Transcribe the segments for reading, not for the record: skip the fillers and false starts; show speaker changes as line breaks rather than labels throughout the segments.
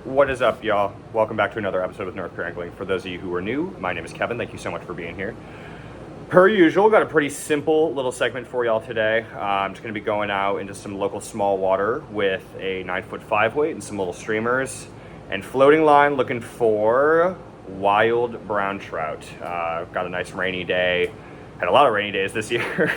What is up, y'all? Welcome back to another episode of North Pier Angling. For those of you who are new, my name is Kevin. Thank you so much for being here. Per usual, got a pretty simple little segment for y'all today. I'm just going to be going out into some local small water with a 9-foot 5-weight and some little streamers and floating line looking for wild brown trout. Got a nice rainy day. Had a lot of rainy days this year,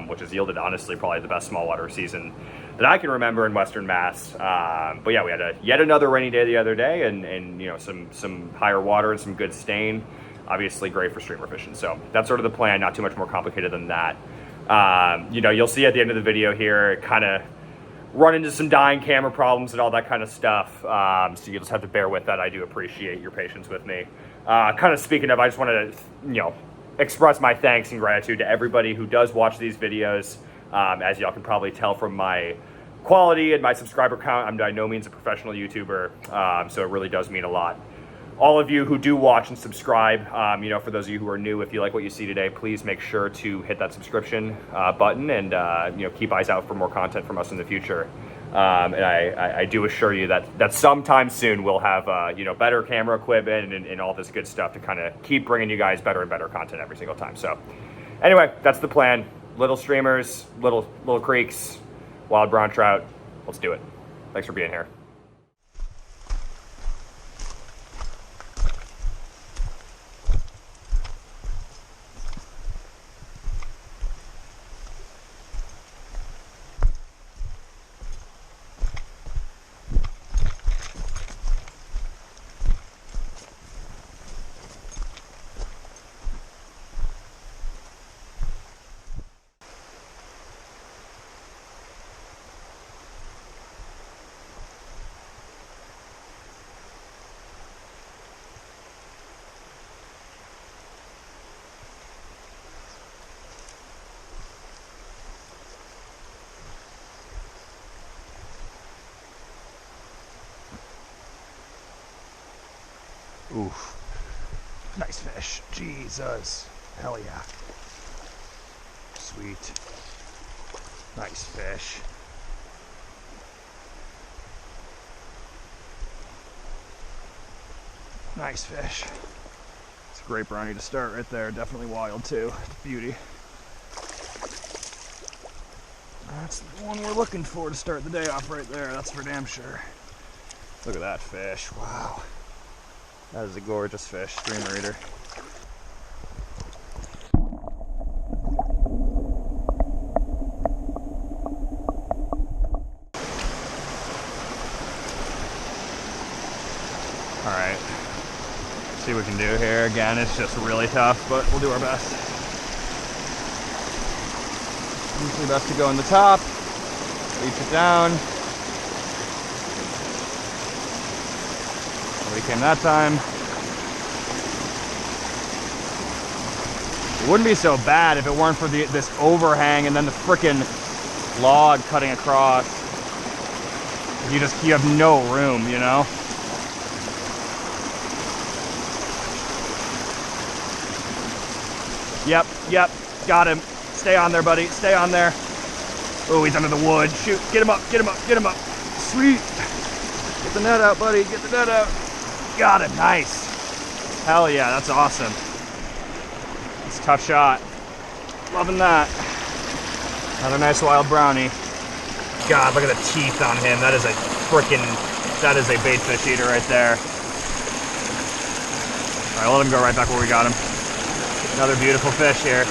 which has yielded, honestly, probably the best small water season that I can remember in Western Mass. But yeah, we had yet another rainy day the other day, and you know, some higher water and some good stain. Obviously great for streamer fishing. So that's sort of the plan, not too much more complicated than that. You know, you'll see at the end of the video here, kind of run into some dying camera problems and all that kind of stuff. So you'll just have to bear with that. I do appreciate your patience with me. Kind of speaking of, I just wanted to, you know, express my thanks and gratitude to everybody who does watch these videos. As y'all can probably tell from my quality and my subscriber count, I'm by no means a professional YouTuber, so it really does mean a lot. All of you who do watch and subscribe, you know, for those of you who are new, if you like what you see today, please make sure to hit that subscription button and, you know, keep eyes out for more content from us in the future. And I do assure you that sometime soon we'll have, you know, better camera equipment and all this good stuff to kind of keep bringing you guys better and better content every single time. So anyway, that's the plan. Little streamers, little creeks, wild brown trout. Let's do it. Thanks for being here.
Oof. Nice fish. Jesus. Hell yeah. Sweet. Nice fish. Nice fish. It's a great brownie to start right there. Definitely wild too. It's a beauty. That's the one we're looking for to start the day off right there. That's for damn sure. Look at that fish. Wow. That is a gorgeous fish, streamer eater. Alright, see what we can do here. Again, it's just really tough, but we'll do our best. Usually best to go in the top, reach it down. Nobody came that time. It wouldn't be so bad if it weren't for this overhang and then the frickin' log cutting across. You have no room, you know? Yep, got him. Stay on there, buddy, stay on there. Oh, he's under the wood. Shoot, get him up. Sweet. Get the net out, buddy, get the net out. Got it, nice. Hell yeah, that's awesome. It's a tough shot. Loving that. Another nice wild brownie. God, look at the teeth on him. That is a bait fish eater right there. All right, let him go right back where we got him. Another beautiful fish here.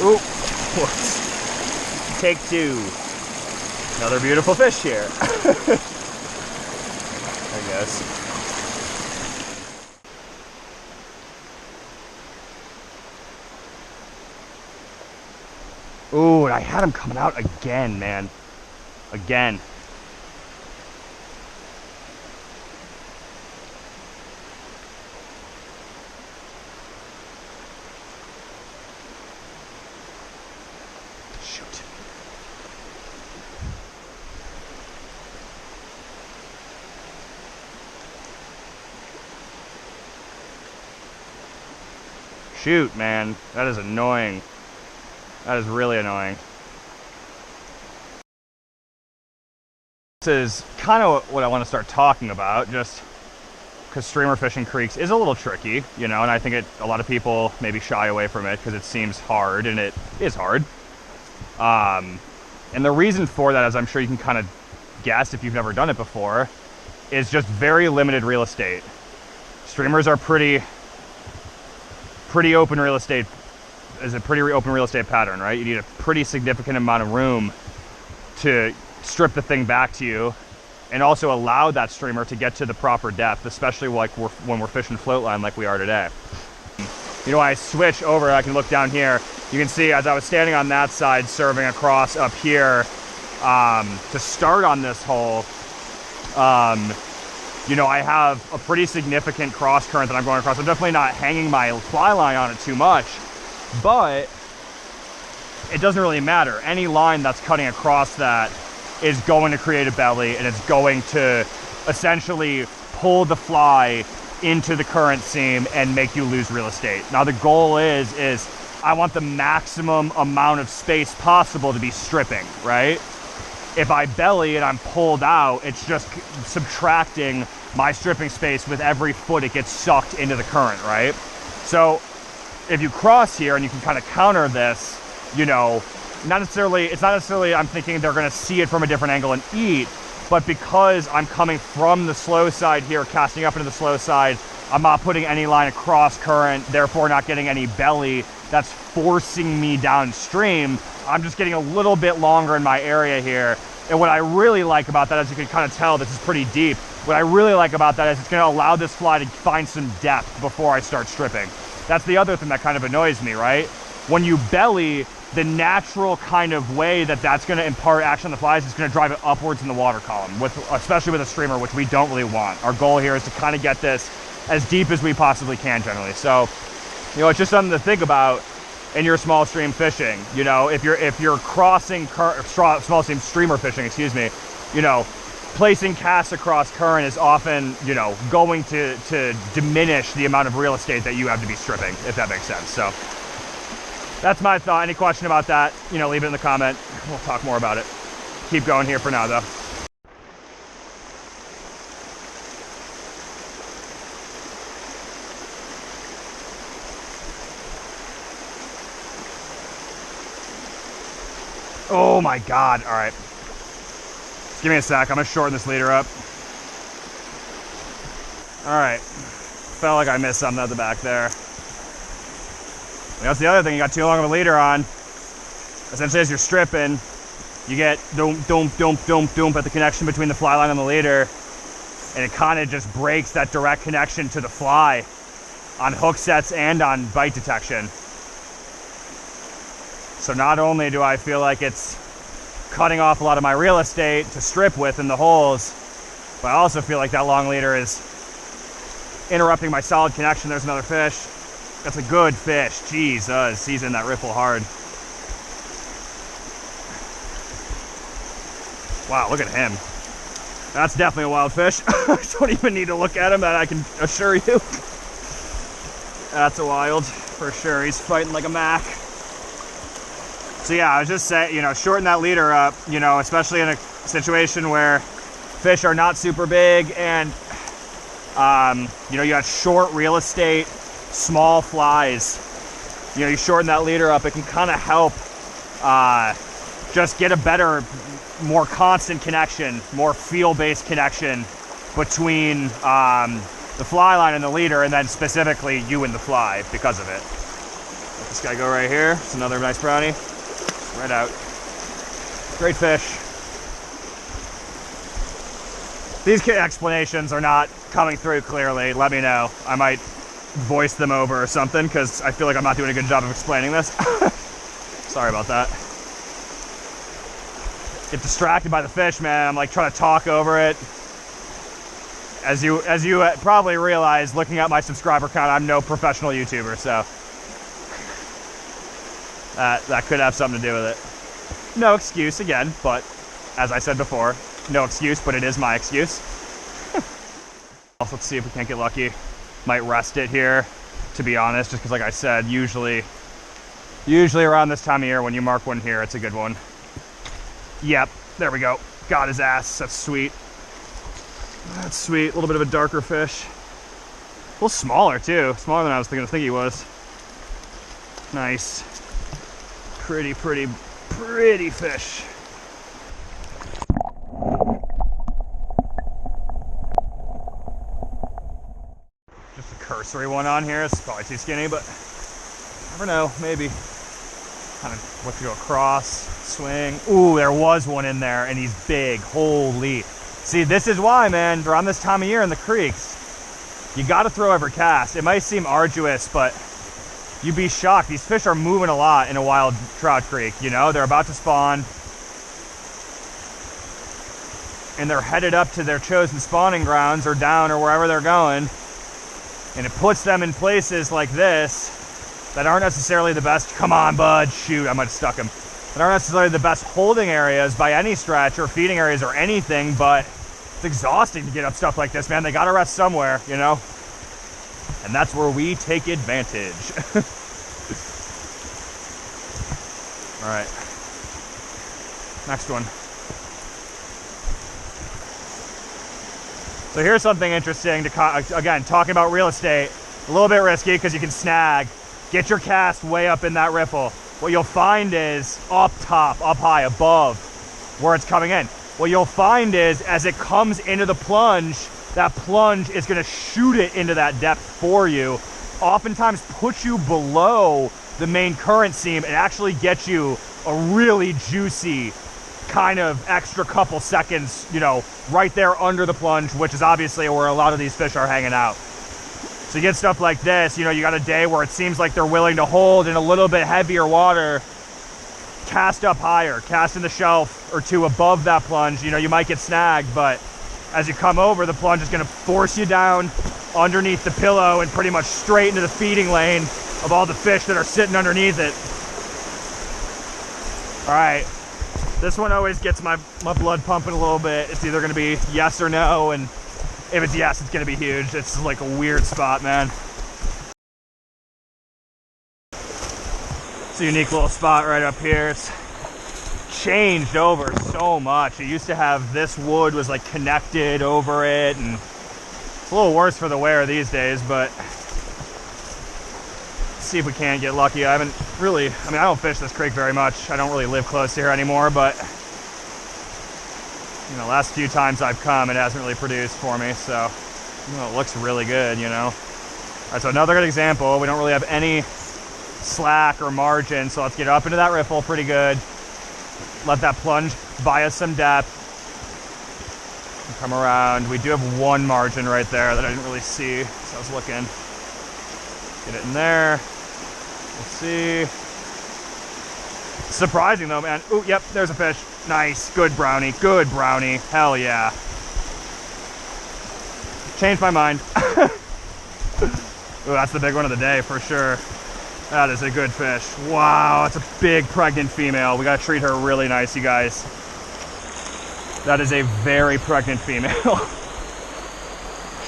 Ooh, whoops. Take two. Another beautiful fish here. I guess. Ooh, and I had him coming out again, man. Again. Shoot. Shoot, man. That is annoying. That is really annoying. is kind of what I want to start talking about, just because streamer fishing creeks is a little tricky, you know, and I think a lot of people maybe shy away from it because it seems hard, and it is hard. And the reason for that, as I'm sure you can kind of guess if you've never done it before, is just very limited real estate. Streamers are pretty open real estate, is a pretty open real estate pattern, right? You need a pretty significant amount of room to strip the thing back to you and also allow that streamer to get to the proper depth, especially like when we're fishing float line like we are today. You know, I switch over, I can look down here. You can see as I was standing on that side serving across up here to start on this hole, you know, I have a pretty significant cross current that I'm going across. I'm definitely not hanging my fly line on it too much, but it doesn't really matter. Any line that's cutting across that is going to create a belly, and it's going to essentially pull the fly into the current seam and make you lose real estate. Now the goal is I want the maximum amount of space possible to be stripping, right? If I belly and I'm pulled out, it's just subtracting my stripping space with every foot it gets sucked into the current, right? So if you cross here and you can kind of counter this, you know, it's not necessarily I'm thinking they're gonna see it from a different angle and eat, but because I'm coming from the slow side here, casting up into the slow side, I'm not putting any line across current, therefore not getting any belly that's forcing me downstream. I'm just getting a little bit longer in my area here. And what I really like about that, as you can kind of tell, this is pretty deep. What I really like about that is it's gonna allow this fly to find some depth before I start stripping. That's the other thing that kind of annoys me, right? When you belly, the natural kind of way that's gonna impart action on the flies is gonna drive it upwards in the water column, especially with a streamer, which we don't really want. Our goal here is to kind of get this as deep as we possibly can generally. So, you know, it's just something to think about in your small stream fishing. You know, if you're crossing small stream streamer fishing, excuse me, you know, placing casts across current is often, you know, going to diminish the amount of real estate that you have to be stripping, if that makes sense. So that's my thought. Any question about that, you know, leave it in the comment. We'll talk more about it. Keep going here for now though. Oh my God, all right. Just give me a sec, I'm gonna shorten this leader up. All right, felt like I missed something at the back there. That's the other thing, you got too long of a leader on. Essentially as you're stripping, you get doom, doom, doom, doom, doom at the connection between the fly line and the leader, and it kind of just breaks that direct connection to the fly on hook sets and on bite detection. So not only do I feel like it's cutting off a lot of my real estate to strip with in the holes, but I also feel like that long leader is interrupting my solid connection. There's another fish. That's a good fish. Jesus, he's in that riffle hard. Wow, look at him. That's definitely a wild fish. I don't even need to look at him, that I can assure you. That's a wild, for sure. He's fighting like a Mac. So yeah, I was just saying, you know, shorten that leader up, you know, especially in a situation where fish are not super big and, you know, you got short real estate, small flies. You know, you shorten that leader up, it can kind of help just get a better, more constant connection, more feel-based connection between the fly line and the leader, and then specifically you and the fly because of it. Let this guy go right here. It's another nice brownie. Right out. Great fish. These explanations are not coming through clearly. Let me know. I might voice them over or something because I feel like I'm not doing a good job of explaining this. Sorry about that. Get distracted by the fish, man. I'm like trying to talk over it. As you probably realize, looking at my subscriber count, I'm no professional YouTuber, so that could have something to do with it. No excuse again, but as I said before, no excuse, but it is my excuse. Let's see if we can't get lucky. Might rest it here, to be honest, just because like I said, usually around this time of year when you mark one here, it's a good one. Yep, there we go. Got his ass. That's sweet. That's sweet. A little bit of a darker fish. A little smaller too. Smaller than I was thinking he was. Nice. Pretty fish. Just a cursory one on here. It's probably too skinny, but never know. Maybe. Kind of what to go across, swing. Ooh, there was one in there, and he's big. Holy. See, this is why, man, around this time of year in the creeks, you got to throw every cast. It might seem arduous, but you'd be shocked. These fish are moving a lot in a wild trout creek, you know? They're about to spawn, and they're headed up to their chosen spawning grounds or down or wherever they're going, and it puts them in places like this that aren't necessarily the best. Come on, bud. Shoot, I might have stuck him. That aren't necessarily the best holding areas by any stretch, or feeding areas or anything, but it's exhausting to get up stuff like this, man. They gotta rest somewhere, you know? And that's where we take advantage. All right. Next one. So here's something interesting to, again, talking about real estate. A little bit risky because you can snag. Get your cast way up in that riffle. What you'll find is up top, up high, above where it's coming in. What you'll find is as it comes into the plunge, that plunge is gonna shoot it into that depth for you. Oftentimes put you below the main current seam and actually get you a really juicy kind of extra couple seconds, you know, right there under the plunge, which is obviously where a lot of these fish are hanging out. So you get stuff like this, you know, you got a day where it seems like they're willing to hold in a little bit heavier water, cast up higher, cast in the shelf or two above that plunge. You know, you might get snagged, but as you come over, the plunge is gonna force you down underneath the pillow and pretty much straight into the feeding lane of all the fish that are sitting underneath it. All right, this one always gets my blood pumping a little bit. It's either gonna be yes or no, and if it's yes, it's gonna be huge. It's like a weird spot, man. It's a unique little spot right up here. It's changed over so much. It used to have this wood was like connected over it, and it's a little worse for the wear these days, but let's see if we can't get lucky. I haven't really, I mean, I don't fish this creek very much. I don't really live close to here anymore, but you know, last few times I've come, it hasn't really produced for me, so you know, it looks really good, you know. All right, so another good example. We don't really have any slack or margin, so let's get up into that riffle pretty good. Let that plunge buy us some depth. And come around. We do have one margin right there that I didn't really see, so I was looking. Get it in there. We'll see. Surprising though, man. Ooh, yep, there's a fish. Nice, good brownie, hell yeah. Changed my mind. Ooh, that's the big one of the day for sure. That is a good fish. Wow, it's a big pregnant female. We gotta treat her really nice, you guys. That is a very pregnant female.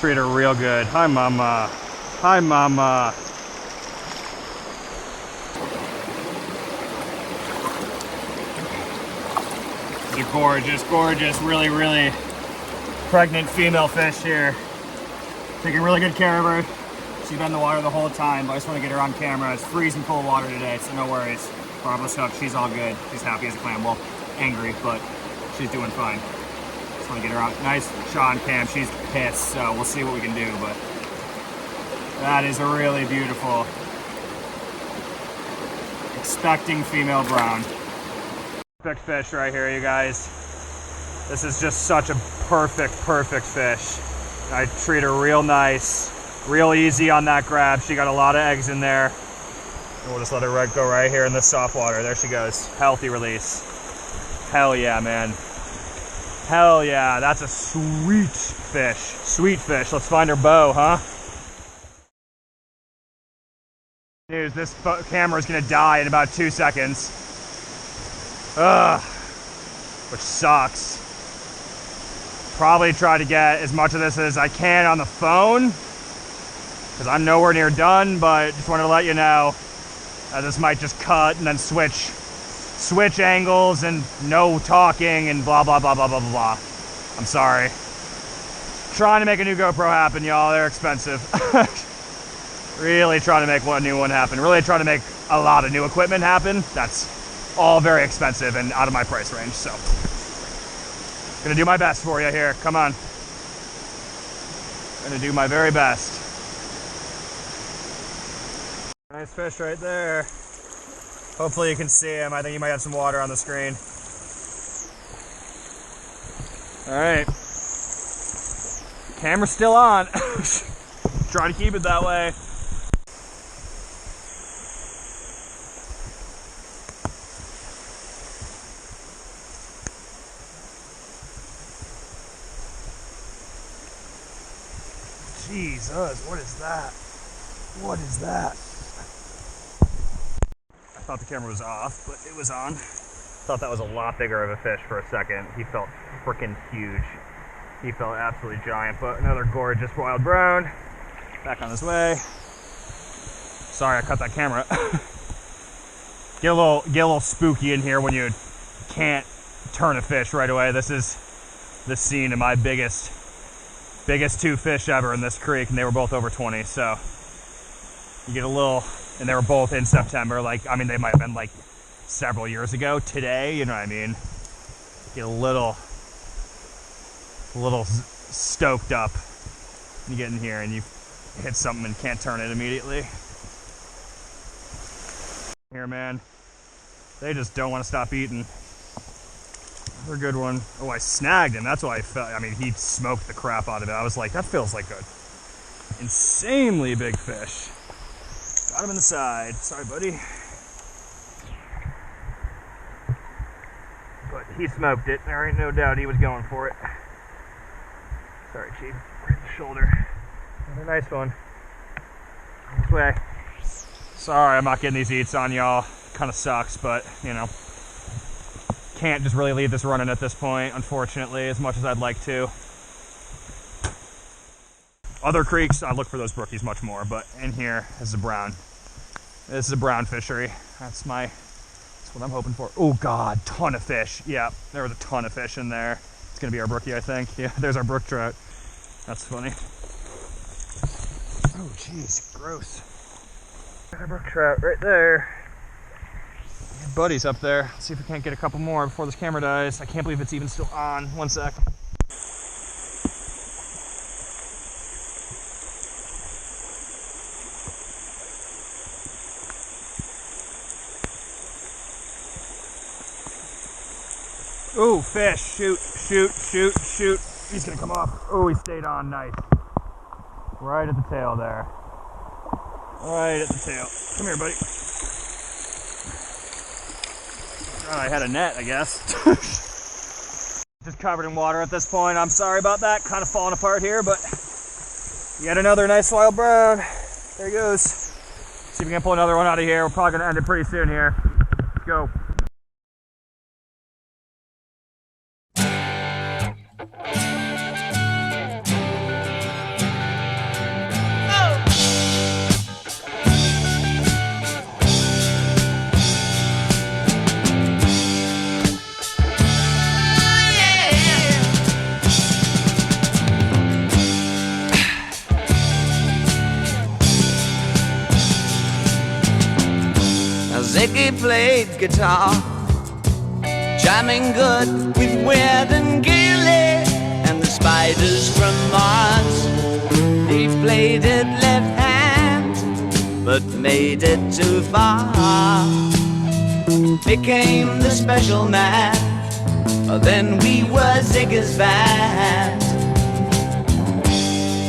Treat her real good. Hi, mama. Hi, mama. Gorgeous, really pregnant female fish here. Taking really good care of her. She's been in the water the whole time, but I just want to get her on camera. It's freezing cold water today, so no worries. Barbless hook, she's all good. She's happy as a clam. Well, angry, but she's doing fine. Just want to get her out. Nice shot on cam. She's pissed, so we'll see what we can do, but that is a really beautiful, expecting female brown. Perfect fish right here, you guys. This is just such a perfect fish. I treat her real nice, real easy on that grab. She got a lot of eggs in there. And we'll just let her go right here in this soft water. There she goes. Healthy release. Hell yeah, man. Hell yeah, that's a sweet fish. Sweet fish. Let's find her bow, huh? Dude, this camera is gonna die in about 2 seconds. Ugh, which sucks. Probably try to get as much of this as I can on the phone, because I'm nowhere near done, but just wanted to let you know that this might just cut and then switch switch angles and no talking and blah, blah, blah, blah, blah, blah, blah. I'm sorry. Trying to make a new GoPro happen, y'all. They're expensive. Really trying to make one new one happen. Really trying to make a lot of new equipment happen. That's all very expensive and out of my price range, so. Gonna do my best for you here, come on. Gonna do my very best. Nice fish right there. Hopefully you can see him. I think you might have some water on the screen. All right. Camera's still on. Try to keep it that way. Jesus, what is that? What is that? I thought the camera was off, but it was on. Thought that was a lot bigger of a fish for a second. He felt freaking huge. He felt absolutely giant, but another gorgeous wild brown. Back on his way. Sorry, I cut that camera. Get a little spooky in here when you can't turn a fish right away. This is the scene of my biggest two fish ever in this creek, and they were both over 20, so you get a little, and they were both in September. Like, I mean, they might have been like several years ago today, you know what I mean? Get a little stoked up. You get in here and you hit something and can't turn it immediately. Here, man, they just don't want to stop eating. Another good one. Oh, I snagged him. That's why I felt. I mean, he smoked the crap out of it. I was like, that feels like a insanely big fish. Got him in the side. Sorry, buddy. But he smoked it. There ain't no doubt he was going for it. Sorry, Chief. Right in the shoulder. Another nice one. This way. Sorry, I'm not getting these eats on y'all. Kind of sucks, but you know. Can't just really leave this running at this point, unfortunately, as much as I'd like to. Other creeks, I look for those brookies much more, but in here is a brown. This is a brown fishery. That's what I'm hoping for. Oh God, ton of fish. Yeah, there was a ton of fish in there. It's gonna be our brookie, I think. Yeah, there's our brook trout. That's funny. Oh jeez, gross. Got our brook trout right there. Buddies up there. Let's see if we can't get a couple more before this camera dies. I can't believe it's even still on. One sec. Ooh, fish. Shoot, shoot, shoot, shoot. He's gonna come off. Oh, he stayed on. Nice. Right at the tail there. Right at the tail. Come here, buddy. I had a net, I guess. Just covered in water at this point. I'm sorry about that. Kind of falling apart here, but yet another nice wild brown. There he goes. See if we can pull another one out of here. We're probably going to end it pretty soon here. Let's go.
Ziggy played guitar, jamming good with Weird and Gilly and the Spiders from Mars. He played it left hand, but made it too far. Became the special man, then we were Ziggy's band.